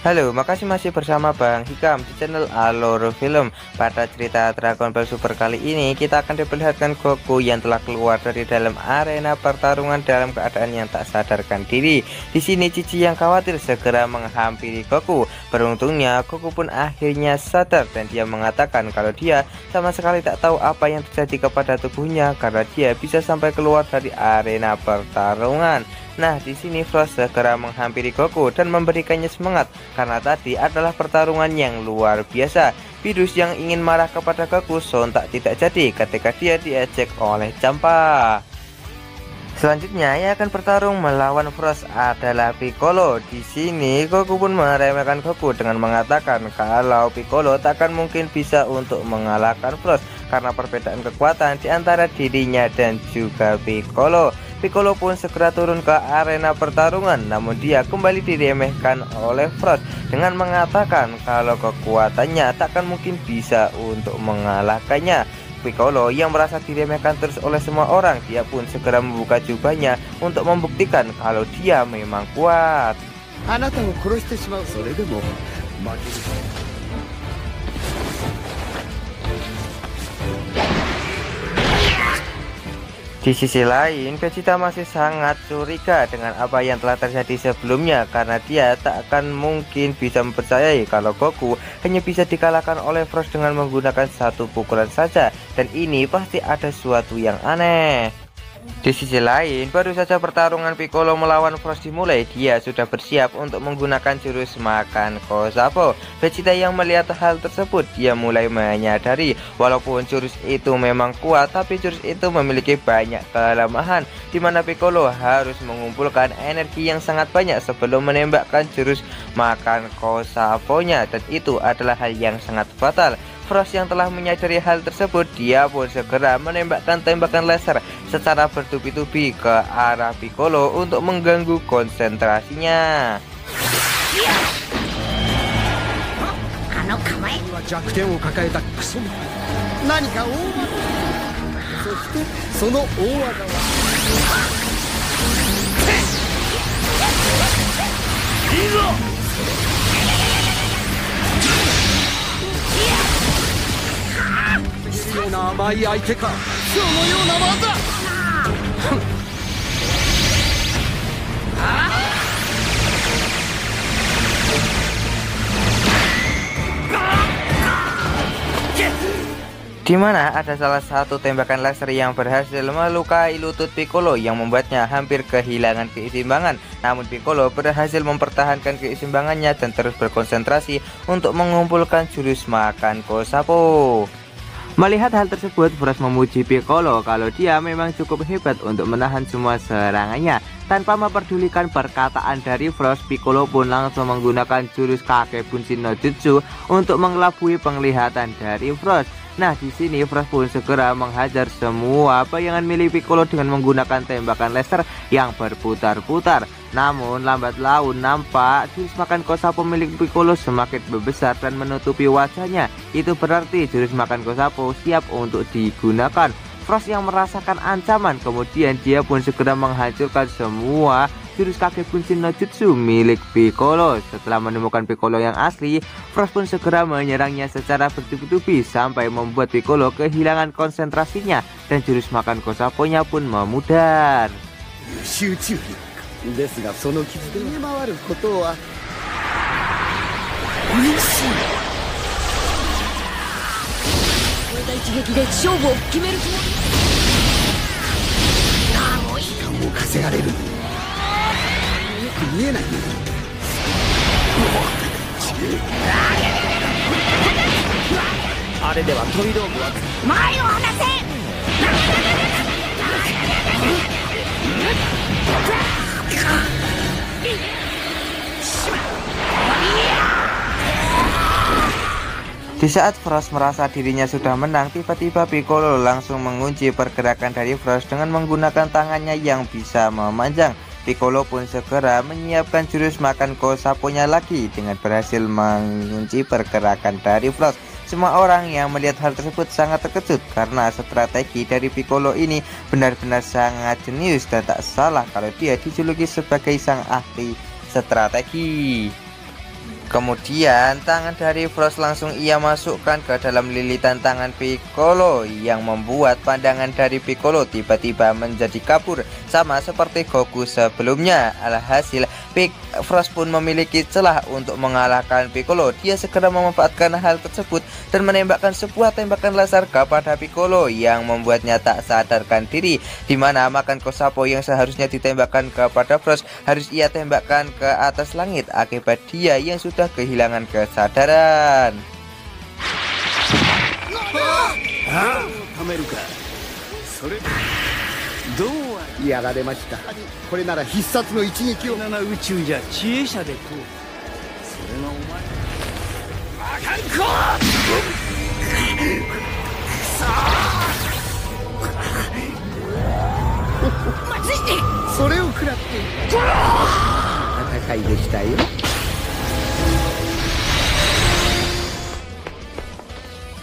Halo, makasih masih bersama Bang Hikam di channel Alur Film. Pada cerita Dragon Ball Super kali ini, kita akan diperlihatkan Goku yang telah keluar dari dalam arena pertarungan dalam keadaan yang tak sadarkan diri. Di sini Cici yang khawatir segera menghampiri Goku. Beruntungnya Goku pun akhirnya sadar dan dia mengatakan kalau dia sama sekali tak tahu apa yang terjadi kepada tubuhnya karena dia bisa sampai keluar dari arena pertarungan. Nah, di sini Frost segera menghampiri Goku dan memberikannya semangat karena tadi adalah pertarungan yang luar biasa. Virus yang ingin marah kepada Goku sontak tidak jadi ketika dia diejek oleh Champa. Selanjutnya yang akan bertarung melawan Frost adalah Piccolo. Di sini Goku pun meremehkan Goku dengan mengatakan kalau Piccolo takkan mungkin bisa untuk mengalahkan Frost karena perbedaan kekuatan di antara dirinya dan juga Piccolo. Piccolo pun segera turun ke arena pertarungan, namun dia kembali diremehkan oleh Frost dengan mengatakan kalau kekuatannya takkan mungkin bisa untuk mengalahkannya. Piccolo yang merasa diremehkan terus oleh semua orang, dia pun segera membuka jubahnya untuk membuktikan kalau dia memang kuat. Di sisi lain, Vegeta masih sangat curiga dengan apa yang telah terjadi sebelumnya karena dia tak akan mungkin bisa mempercayai kalau Goku hanya bisa dikalahkan oleh Frost dengan menggunakan satu pukulan saja, dan ini pasti ada sesuatu yang aneh. Di sisi lain, baru saja pertarungan Piccolo melawan Frost dimulai, dia sudah bersiap untuk menggunakan jurus makan Kosapo. Vegeta yang melihat hal tersebut, dia mulai menyadari walaupun jurus itu memang kuat, tapi jurus itu memiliki banyak kelemahan, di mana Piccolo harus mengumpulkan energi yang sangat banyak sebelum menembakkan jurus makan Kosapo-nya, dan itu adalah hal yang sangat fatal. Frost yang telah menyadari hal tersebut, dia pun segera menembakkan tembakan laser secara bertubi-tubi ke arah Piccolo untuk mengganggu konsentrasinya. Di mana ada salah satu tembakan laser yang berhasil melukai lutut Piccolo yang membuatnya hampir kehilangan keseimbangan. Namun Piccolo berhasil mempertahankan keseimbangannya dan terus berkonsentrasi untuk mengumpulkan jurus makan Kosapo. Melihat hal tersebut, Frost memuji Piccolo kalau dia memang cukup hebat untuk menahan semua serangannya. Tanpa memperdulikan perkataan dari Frost, Piccolo pun langsung menggunakan jurus Kage Bunshin no Jutsu untuk mengelabui penglihatan dari Frost. Nah, di sini Frost pun segera menghajar semua bayangan milik Piccolo dengan menggunakan tembakan laser yang berputar-putar. Namun lambat laun nampak jurus makan Kosapo milik Piccolo semakin membesar dan menutupi wajahnya. Itu berarti jurus makan Kosapo siap untuk digunakan. Frost yang merasakan ancaman, kemudian dia pun segera menghancurkan semua jurus Kage Bunshin no Jutsu milik Piccolo. Setelah menemukan Piccolo yang asli, Frost pun segera menyerangnya secara bertubi-tubi sampai membuat Piccolo kehilangan konsentrasinya dan jurus makan Kosapo-nya pun memudar. Di saat Frost merasa dirinya sudah menang, tiba-tiba Piccolo langsung mengunci pergerakan dari Frost dengan menggunakan tangannya yang bisa memanjang. Piccolo pun segera menyiapkan jurus makan Kosapo-nya lagi dengan berhasil mengunci pergerakan dari Frost. Semua orang yang melihat hal tersebut sangat terkejut karena strategi dari Piccolo ini benar-benar sangat jenius dan tak salah kalau dia dijuluki sebagai sang ahli strategi. Kemudian tangan dari Frost langsung ia masukkan ke dalam lilitan tangan Piccolo yang membuat pandangan dari Piccolo tiba-tiba menjadi kabur sama seperti Goku sebelumnya. Alhasil Frost pun memiliki celah untuk mengalahkan Piccolo. Dia segera memanfaatkan hal tersebut dan menembakkan sebuah tembakan laser kepada Piccolo yang membuatnya tak sadarkan diri, dimana Makan Kosapo yang seharusnya ditembakkan kepada Frost harus ia tembakkan ke atas langit akibat dia yang sudah kehilangan kesadaran. やられました。これなら必殺の一撃を。宇宙じゃ知恵者でと。それがお前。あかんこ。それを食らって戦いでしたよ。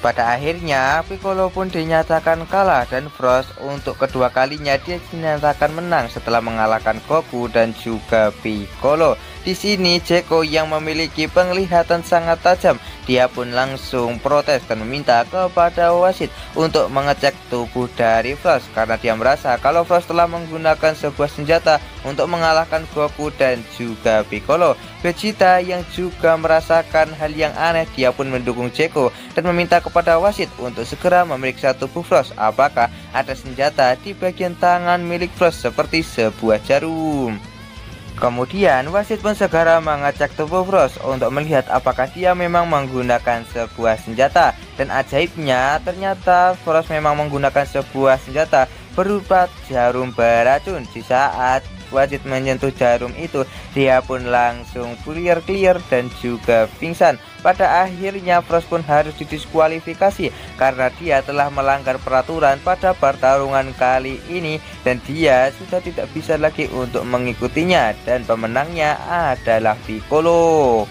Pada akhirnya Piccolo pun dinyatakan kalah dan Frost untuk kedua kalinya dia dinyatakan menang setelah mengalahkan Goku dan juga Piccolo. Di sini Jeko yang memiliki penglihatan sangat tajam, dia pun langsung protes dan meminta kepada wasit untuk mengecek tubuh dari Frost karena dia merasa kalau Frost telah menggunakan sebuah senjata untuk mengalahkan Goku dan juga Piccolo. Vegeta yang juga merasakan hal yang aneh, dia pun mendukung Jeko dan meminta kepada wasit untuk segera memeriksa tubuh Frost apakah ada senjata di bagian tangan milik Frost seperti sebuah jarum. Kemudian wasit pun segera mengecek tubuh Frost untuk melihat apakah dia memang menggunakan sebuah senjata, dan ajaibnya ternyata Frost memang menggunakan sebuah senjata berupa jarum beracun. Di saat wasit menyentuh jarum itu, dia pun langsung clear dan juga pingsan. Pada akhirnya Frost pun harus didiskualifikasi karena dia telah melanggar peraturan pada pertarungan kali ini dan dia sudah tidak bisa lagi untuk mengikutinya, dan pemenangnya adalah Piccolo.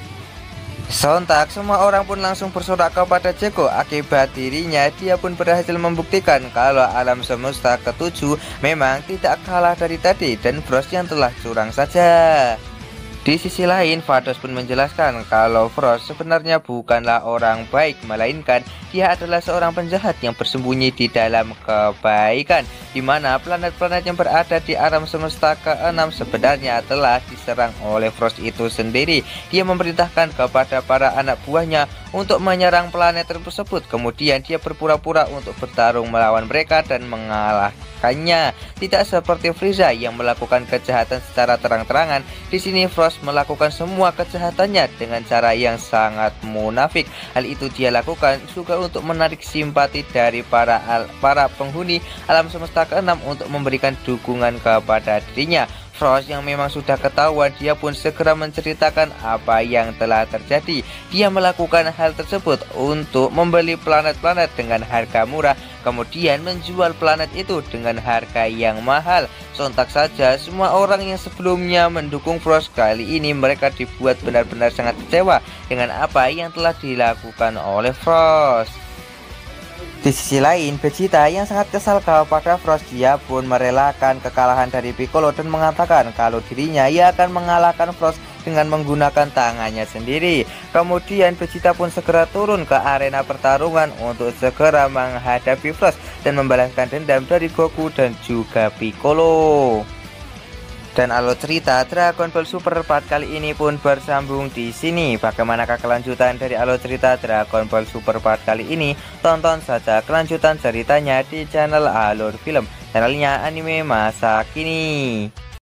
Sontak semua orang pun langsung bersorak kepada Jeko. Akibat dirinya dia pun berhasil membuktikan kalau alam semesta ketujuh memang tidak kalah dari tadi dan Frost yang telah curang saja. Di sisi lain, Vados pun menjelaskan kalau Frost sebenarnya bukanlah orang baik, melainkan dia adalah seorang penjahat yang bersembunyi di dalam kebaikan, di mana planet-planet yang berada di alam semesta ke-6 sebenarnya telah diserang oleh Frost itu sendiri. Dia memerintahkan kepada para anak buahnya untuk menyerang planet tersebut, kemudian dia berpura-pura untuk bertarung melawan mereka dan mengalahkannya. Tidak seperti Frieza yang melakukan kejahatan secara terang-terangan, di sini Frost melakukan semua kejahatannya dengan cara yang sangat munafik. Hal itu dia lakukan juga untuk menarik simpati dari para penghuni alam semesta ke-6 untuk memberikan dukungan kepada dirinya. Frost yang memang sudah ketahuan, dia pun segera menceritakan apa yang telah terjadi. Dia melakukan hal tersebut untuk membeli planet-planet dengan harga murah, kemudian menjual planet itu dengan harga yang mahal. Sontak saja semua orang yang sebelumnya mendukung Frost, kali ini mereka dibuat benar-benar sangat kecewa dengan apa yang telah dilakukan oleh Frost. Di sisi lain, Vegeta yang sangat kesal kepada Frost, dia pun merelakan kekalahan dari Piccolo dan mengatakan kalau dirinya ia akan mengalahkan Frost dengan menggunakan tangannya sendiri. Kemudian Vegeta pun segera turun ke arena pertarungan untuk segera menghadapi Frost dan membalaskan dendam dari Goku dan juga Piccolo. Dan alur cerita Dragon Ball Super Part kali ini pun bersambung di sini. Bagaimanakah kelanjutan dari alur cerita Dragon Ball Super Part kali ini? Tonton saja kelanjutan ceritanya di channel Alur Film, channelnya anime masa kini.